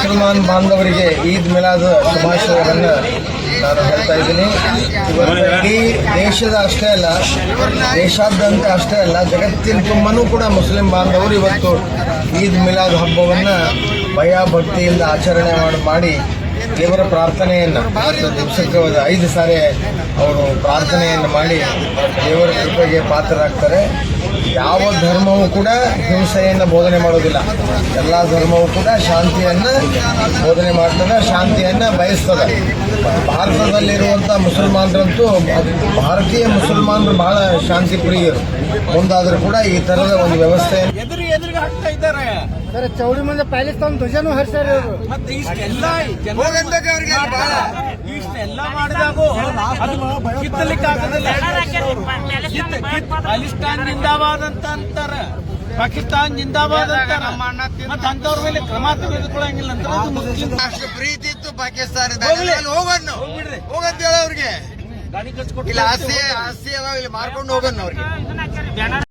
ಮುಸಲ್ಮಾನ್ ಬಾಂಧವರಿಗೆ ಈದ್ ಮಿಲಾದ್ ಶುಭಾಶಯಗಳನ್ನು ನಾನು ಹೇಳ್ತಾ ಇದ್ದೀನಿ. ಇಡೀ ದೇಶದ ಅಷ್ಟೇ ಅಲ್ಲ, ದೇಶಾದ್ಯಂತ ಅಷ್ಟೇ ಅಲ್ಲ, ಜಗತ್ತಿನ ತುಂಬನೂ ಕೂಡ ಮುಸ್ಲಿಂ ಬಾಂಧವರು ಇವತ್ತು ಈದ್ ಮಿಲಾದ್ ಹಬ್ಬವನ್ನು ಭಯ ಭಕ್ತಿಯಿಂದ ಆಚರಣೆ ಮಾಡಿ ದೇವರ ಪ್ರಾರ್ಥನೆಯನ್ನು ದಿವಸಕ್ಕೆ 5 ಸಾರಿ ಅವರು ಪ್ರಾರ್ಥನೆಯನ್ನು ಮಾಡಿ ದೇವರ ಕೃಪೆಗೆ ಪಾತ್ರರಾಗ್ತಾರೆ. ಯಾವ ಧರ್ಮವೂ ಕೂಡ ಹಿಂಸೆಯನ್ನು ಬೋಧನೆ ಮಾಡೋದಿಲ್ಲ. ಎಲ್ಲ ಧರ್ಮವೂ ಕೂಡ ಶಾಂತಿಯನ್ನು ಬೋಧನೆ ಮಾಡ್ತದೆ, ಶಾಂತಿಯನ್ನು ಬಯಸ್ತದೆ. ಭಾರತದಲ್ಲಿರುವಂಥ ಮುಸಲ್ಮಾನರಂತೂ ಭಾರತೀಯ ಮುಸಲ್ಮಾನರು ಬಹಳ ಶಾಂತಿ ಪ್ರಿಯರು. ಮುಂದಾದರೂ ಕೂಡ ಈ ಥರದ ಒಂದು ವ್ಯವಸ್ಥೆಯನ್ನು ಎದುರಿಗೆ ಹಾಕ್ತಾ ಇದ್ದಾರೆ. ಚೌಡಿ ಮುಂದೆ ಪ್ಯಾಲಿಸ್ತಾನ್ ಧ್ವಜನೂ ಹರಿಸ್ತಾರೆ ಅವರು. ಮತ್ತೆ ಇಷ್ಟೆಲ್ಲ ಮಾಡಿದಾಗೂ ಅದು ಕಿತ್ತಲಿಕ್ಕಾಗೋದಿಲ್ಲ. ಪಾಕಿಸ್ತಾನ್ ಜಿಂದಾಬಾದ್ ಅಂತ ಅಂತಾರೆ, ಪಾಕಿಸ್ತಾನ್ ಜಿಂದಾಬಾದ್ ಅಂತಾರ. ಮತ್ತೆ ಅಂತವ್ರ ಮೇಲೆ ಕ್ರಮ ತೆಗೆದುಕೊಳ್ಳಂಗಿಲ್ಲ ಅಂತ ಅಷ್ಟು ಪ್ರೀತಿ ಇತ್ತು ಪಾಕಿಸ್ತಾನದಲ್ಲಿ. ಹೋಗಂತ ಹೇಳ ಅವ್ರಿಗೆ, ಇಲ್ಲ ಆಸ್ತಿ ಅದಾವ, ಇಲ್ಲಿ ಮಾರ್ಕೊಂಡು ಹೋಗೋಣ ಅವ್ರಿಗೆ.